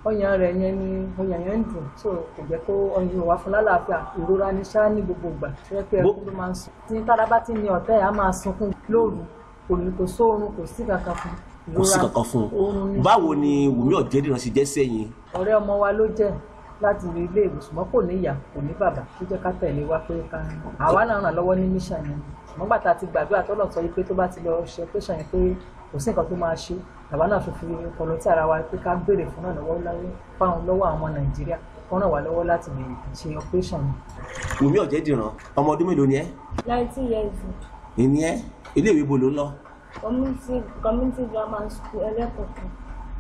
ọyàn rẹ̀ yẹn ni ọyàn yẹn ń dùn so kò jẹ́ kó ọyàn wá fún lálàáfíà ìrora ní ṣáá ní gbogbo ìgbà tó yẹ pé ẹkún ló máa ń sùn tí tára bá ti ní ọ̀tá ẹ̀ á máa sunkún lóru kò sóorun kò sí kankan fún kò sí kankan fún un. Báwo ni Wùmí Ọ̀jẹ̀dìran ṣe jẹ́ sẹ́yìn? ọ̀rẹ́ ọmọ wa ló jẹ́ láti rí ilé ìwòsàn kò ní ìyá kò ní bàbá tó jẹ́ ká tẹ̀lé wa pé ká àwa náà ràn lọ́wọ́ ní mission yẹn ṣùgbọ́n gbàtà ti gbàdúrà tọ́lọ̀ sọ pé tó bá ti lọ ṣe operation yẹn pé kò sí nǹkan tó máa ṣe bàbá náà fi ọpọlọ tí ara wa pé ká béèrè fún náà lọ́wọ́ àwọn Nàìjíríà kó ràn wá lọ́wọ́ láti lè ṣe operation yẹn. Wùmí Ọ̀jẹ̀dìran ọmọ ọdún mélòó ni ẹ́? 19 years. ìní ẹ́ ilé ìwé bo ló ń lọ? Community grammar school Ẹlẹ́kọ̀ọ́kan.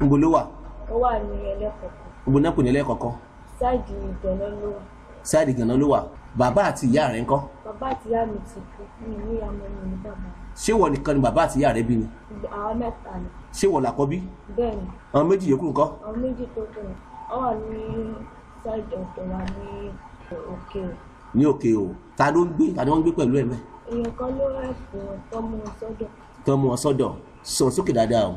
Níbo ló wà? Ó wà ní Ẹlẹ́kọ̀ọ́kan. Níbo náà kò ní Ẹlẹ́kọ̀ọ́kan? Sáìdì Ìgànná ló wà. Sáìdì Ìgànná ló wà. Bàbá àti ìyá rẹ̀ ńkọ́? Bàbá àti ìyá mi ti kú mi ní àmọ́ mi ní bàbá. Ṣé wọ́n nìkan ni bàbá àti ìyá rẹ̀ bí ni? Àwọn mẹ́ta ni. Ṣé wọ́n làkọ́bí? Bẹ́ẹ̀ni. Àwọn méjì yòókù ńkọ́? Àwọn méjì tó kù ọ wà ní sáìdì ọ̀dọ̀ wa ní òkè. Ní òkè o ta ló ń gbé ta ni wọ́n ń gbé pẹ̀lú ẹ̀ mẹ́? Èèyàn kan ló rẹ̀pù wọn tó mú wọn sọ́dọ̀. Tó mú wọn sọ́dọ̀ sọ sókè dáadáa o.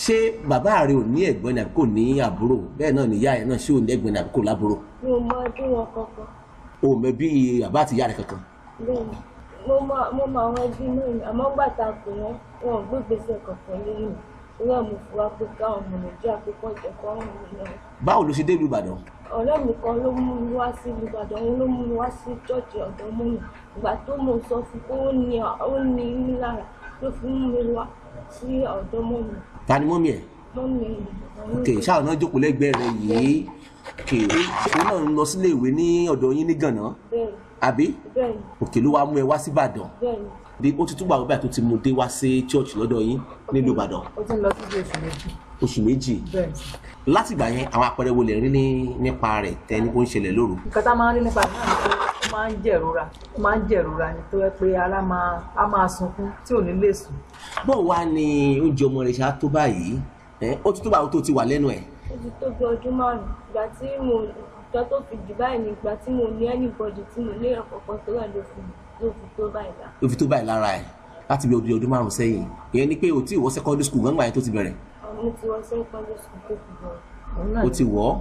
Ṣé bàbá rẹ ò ní ẹ̀gbọ́n ni àbí kò ní àbúrò? Bẹ́ẹ̀ náà ni ìyá ẹ̀ náà ṣé ò ní ẹ̀gbọ́n ni àbí kò lábúrò? Mi ò mọ ẹbí wọn kankan. O ò mọ ẹbí bàbá àti ìyá rẹ kankan? Bẹ́ẹ̀ni mo mọ àwọn ẹbí náà ni àmọ́ gbàtà pé wọn ò gbé ìgbésẹ̀ kankan lórí mi torí ẹ̀ mo fura pé káwọn ọmọ Nàìjíríà pé kọ́ jẹ́ kọ́ ràn mí lọ́wọ́. Báwo ló ṣe dé ìlú Ìbàdàn? Ọ̀rẹ́ mi kan ló mú mi wá sí Ìbàdàn òun ló mú mi wá sí ṣọ́ọ̀ṣì ọ̀dọ̀ mọ́mì ìgbà tó mo sọ fún pé ó ní mí lára ló fi mú mi wá sí ọ̀dọ̀ mọ́mì. Ta ni mọ́mì ẹ̀? Mọ́mì ẹ̀. Kè ṣáà náà jókòó lẹ́gbẹ̀ẹ́ rẹ̀ yìí kè òun náà ń lọ sílé ìwé ní ọ̀dọ̀ yín ní Gànná àbí? Bẹ́ẹ̀ni. Òkè ló wá mú ẹ wá sí Ìbàdàn. Bẹ́ẹ̀ni. Ó ti túbọ̀ àwọn báyìí tó ti mú dé wá sí church lọ́dọ̀ yín nílùú Ìbàdàn. ó ti ń lọ sí bí oṣù méjì. Oṣù méjì. bẹ́ẹ̀ Láti ìgbà yẹn àwọn àpẹẹrẹ wo lè rí nípa rẹ̀ tẹ́ni ó ń ṣẹlẹ̀ lóru? nǹkan tá a máa ń rí nípa ìlú náà ni pé ó máa ń jẹ̀rora ni tó yẹ pé ara á máa sunkún tí ò ní lè sùn. Bọ́ọ̀ wá ni oúnjẹ ọmọ rẹ̀ ṣe á tó báyìí ó ti tó báwo tó ti wà lẹ́nu ẹ̀? Ó ti tó bí ọdún márùn-ún ìgbà tí ìjọ tó fi jù báyìí ni ìgbà tí mo ní anybody tí mo léèyàn kọ̀ọ̀kan tó rẹ̀ ló fi tó báyìí lára. Ló fi tó báyìí lára ẹ̀ láti bí ọdún márùn-ún sẹ́yìn. Ìyẹn ni pé o ti wọ secondary school gbọ́ngbà yẹn tó ti bẹ̀rẹ̀? Mo ti wọ secondary school tó fi bẹ̀rẹ̀. O ti wọ̀ ọ́?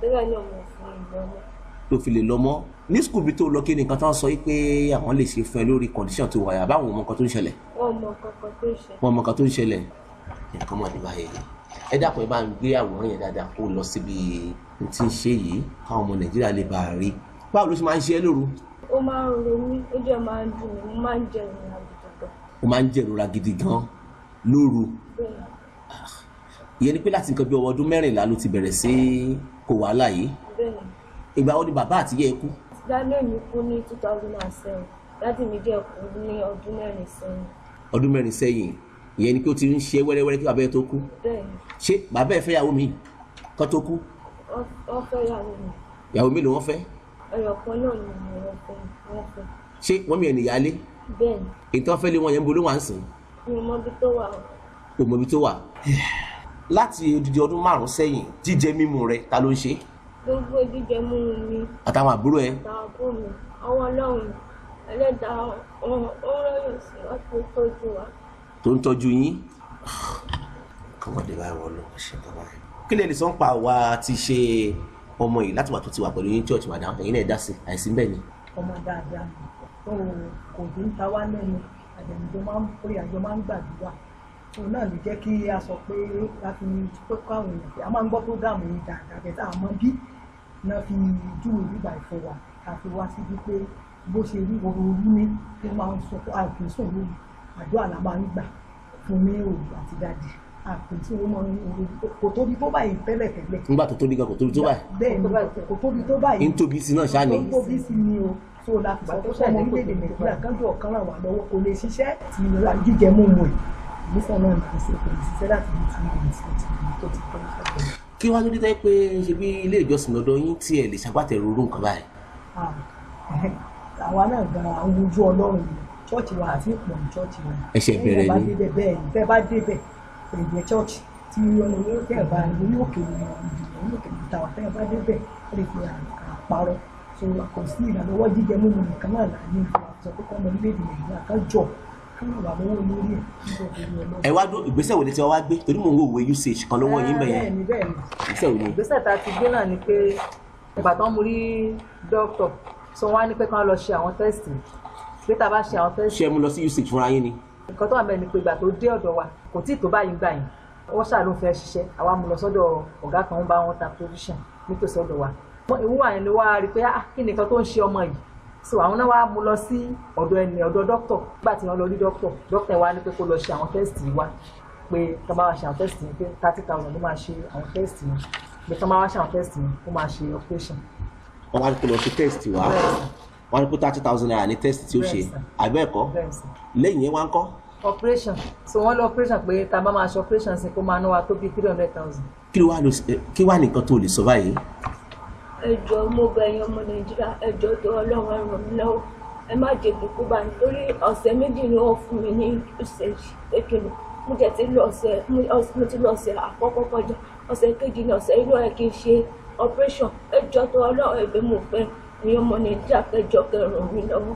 Bẹ́ẹ̀ ni ọmọ fún ìlú ọmọ. Tó fi lè lọ mọ́ ní skul bí tó lọ kí ni nǹkan tó ń sọ pé àwọn lè ṣe fún ẹ lórí condition tó wáyà báwọn ọmọ nǹkan tó ń ṣẹlẹ̀? Wọ́n mọ kankan tó ń ṣẹlẹ̀. Wọ́n mọ nǹkan tó ń ṣẹlẹ̀. Nǹkan mọ̀ nípa yẹn ẹ dákun ẹ bá ń gbé àwòrán yẹn dáadáa kó lọ síbi tí ń ṣe yìí káwọn ọmọ Nàìjíríà lè bá a rí. Báwo ló ṣe máa ń ṣe ẹ́ lóru? Ó máa ń ro mí ó jẹ́ máa ń dùn mí mo máa ń jẹ ìrora gidi gan. Ó máa ń jẹ ìrora gidi gan lóru. Ìyẹn ni pé láti nǹkan bí ọdún 14 ló ti bẹ̀rẹ̀ sí kó wàhálà yìí. Ìgbà wo ni bàbá àti ìyá ẹ kú? Dáadé mi kú ní 2007 dáàdì mi dẹ̀ kú ní ọdún 4 sẹ́yìn. Ọdún 4 sẹ́yìn ìyẹn ni pé ó ti ń ṣe wẹ́rẹ́wẹ́rẹ́ kí bàbá ẹ tó kú. Bẹ́ẹ̀ni. Ṣé bàbá ẹ fẹ́ ìyàwó mi kó tó kú? Wọ́n fẹ́ ìyàwó mi. Ìyàwó mélòó wọ́n fẹ́? Ẹyọ̀kan náà ni wọ́n fẹ́. Ṣé wọ́n mi ẹ̀ nìyálé? Bẹ́ẹ̀ni. Ìtàn fẹ́ lé wọn yẹn ń bo ló wà ń sìn? Mi ò mọ ibi tó wà. Kò mọ ibi tó wà. Láti odidi ọdún 5 sẹ́yìn jíjẹ mímu rẹ ta ló ń ṣe? Gbogbo jíjẹ mímu mi. Àtàwọn àbúrò ẹ? Àtàwọn àbúrò mi. Ọwọ́ Ọlọ́run Ẹlẹ́dàá ó rẹ́yìn sí wa tó tọ́jú wa. Tó ń tọ́jú yín? Kọ́mọdé báyìí wọ́n lọ ṣe bàbá rẹ̀. Kí lè sọ ń pa àwa ti ṣe ọmọ yìí láti wà tó ti wà pẹ̀lú yín church madam ẹ̀yin náà dá sí àìsí bẹ́ẹ̀ ni? Ọmọ dáadáa kò dé ń ta wá lẹ́nu àjẹmíjọ máa ń pè àjọ máa ń gbàdúrà òun náà lè jẹ́ kí a sọ pé láti pé káwọn èèyàn pé a máa ń gbọ́ prógámù yìí dáadáa bẹ́ẹ̀ tá a mọ bí náà fi júwe bíbà ìfọ̀ wa ká fi wá síbi pé bó ṣe rí ooru ní tó máa ń sọ àìkún sùn lóru àdúrà la máa ń gbà fún ní òru àti dájì àpò tí wọ́n mọ kò tóbi tó báyìí tẹ́lẹ̀. Nígbà tó tóbi gan kò tóbi tó báyìí. Bẹ́ẹ̀ ni kò tóbi tó báyìí. ń tóbi sí náà ṣáà ni. ń tóbi sí ni o tó o láti sọ fún ọmọ orílẹ̀-èdè Nàìjíríà kánjú ọ̀kan ràn wá lọ́wọ́ kò lè ṣiṣẹ́ tí ìrora jíjẹ mú mu ẹ̀ nísàn náà kò sí kò lè ṣiṣẹ́ láti bí 2 minutes tó ti kọ́ nípa. Kí wàá lóde tẹ́ pé ṣe bí ilé ìjọsìn lọ́dọ̀ yín tí ẹ lè ṣàgbàtẹ̀rù irú nǹkan báyìí. àwa náà gan àwọn ojú Ọlọ́run ni chọ́ọ̀chì wa àti ìpọ̀ ní chọ́ọ̀chì wa. Ẹ̀ṣẹ̀ bẹ̀rẹ̀ ni. Bẹ́ẹ̀ bá débẹ̀ ẹ̀jẹ̀ chọ́ọ̀chì tí ọlọ́run tẹ́ ẹ̀ bá orí òkè ìtawà tẹ́ ẹ̀ bá débẹ̀ ẹ̀ lè fi àparọ́ so kò sí ìrànlọ́wọ́ jíjẹ mímu nìkan náà là ní ìfọ̀ àti ọkọ̀ ọmọ orílẹ̀-èdè Nàìjíríà kan jọ ká ẹ wá dún ìgbésẹ̀ wo ni tí wọ́n wá gbé torí mò ń wo òwe usage kan lọ́wọ́ yín bẹ̀yẹn ìgbésẹ̀ wo ni. ìgbésẹ̀ tá a ti gbé náà ni pé ìgbà tán mo rí dókítà so wọ́n á ní pé kán lọ ṣe àwọn tẹ́sítì pé tá a bá ṣe àwọn tẹ́sítì. ṣé ẹ mú lọ sí usage fúnra yín ni. nǹkan tó wà mẹ́rin ni pé ìgbà tó dé ọ̀dọ̀ wa kò tí ì tó báyìí gbà yín wọ́n ṣáà ló fẹ́ ṣiṣẹ́ àwa mú lọ sọ́dọ̀ ọ̀gá kan ń bá wọn ta provision nítòsí ọ̀dọ̀ wa. ìwúwà yẹn ló wá rí i pé kí ni nǹkan tó ń ṣe ọmọ yìí so àwọn náà wá mú lọ sí ọ̀dọ̀ dókítà nígbà tí wọ́n lọ rí dókítà wa ní pé kó lọ ṣe àwọn tẹ́sítì wa pé ká bá wa ṣe àwọn tẹ́sítì yẹn pé 30,000 ló máa ṣe àwọn tẹ́sítì yẹn pé ká bá wa ṣe àwọn tẹ́sítì yẹn kó máa ṣe operation. wọ́n wá ní kó lọ ṣe tẹ́sítì wa wọ́n ní kó 30,000 naira ní tẹ́sítì tí ó ṣe àbẹ́ẹ̀kọ́ lẹ́yìn yẹn wá ń kọ́. operation so wọ́n lọ operation pé tá a bá máa ṣe operation sí kó máa ná wa tó bí 300,000. kí wàá nìkan tó lè sọ báyìí. ẹ jọ̀ọ́ mo bẹ̀ yín ọmọ Nàìjíríà ẹ jọ̀ọ́ tó Ọlọ́run ẹ ràn mí lọ́wọ́ ẹ má jẹ́ kí kú bá nítorí ọ̀sẹ̀ méjì ni wọ́n fún mi ní usage kékeré mo jẹ́ ti lọ ọ̀sẹ̀ àkọ́kọ́ kọjá ọ̀sẹ̀ kejì ní ọ̀sẹ̀ inú ẹ̀ kí n ṣe operation ẹ jọ̀ọ́ tó Ọlọ́run ẹ̀bẹ̀ mo fẹ́ ẹ̀yin ọmọ Nàìjíríà kẹjọ kẹ́ ràn mí lọ́wọ́.